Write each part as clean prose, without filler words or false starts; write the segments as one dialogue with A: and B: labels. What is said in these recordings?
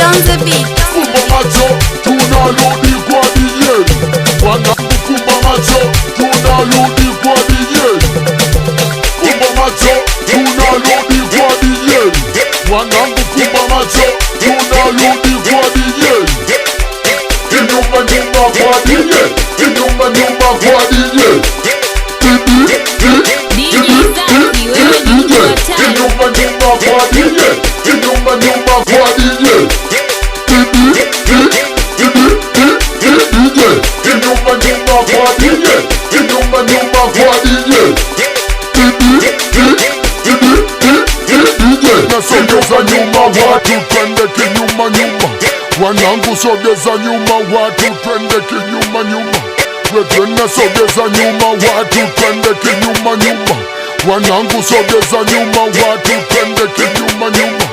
A: on the beat.
B: Kumba macho, tunarudi kwa DJ. Wanangu kumba macho, tunarudi kwa DJ. Kumba macho, tunarudi kwa DJ. Wanangu kumba macho, tunarudi kwa DJ. Kinyuma nyuma kwa DJ. Kinyuma nyuma kwa DJ. Kinyuma nyuma kwa DJ. Kinyuma nyuma kwa DJ. Kinyuma nyuma kwa DJ. Kinyuma nyuma kwa DJ. Nasogeza nyuma watu twende kinyuma nyuma. Wanangu sogeza nyuma watu twende kinyuma nyuma. Wetwena sogeza nyuma watu twende kinyuma nyuma. Wanangu sogeza nyuma watu twende kinyuma nyuma.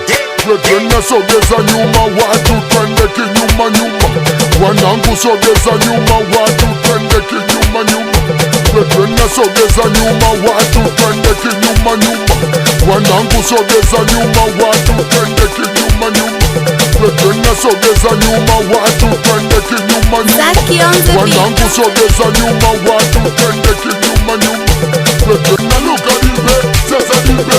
B: Wetwena sogeza nyuma watu twende kinyuma nyuma. Wanangu sogeza nyuma watu twende kinyuma nyuma. Wetwena sogeza nyuma watu twende kinyuma nyuma. Wanangu sogeza nyuma watu twende kinyuma nyuma. Wetwena sogeza nyuma watu twende kinyuma nyuma. Wanangu sogeza nyuma watu twende kinyuma nyuma. Wetwena luka dibe, sasa dibe.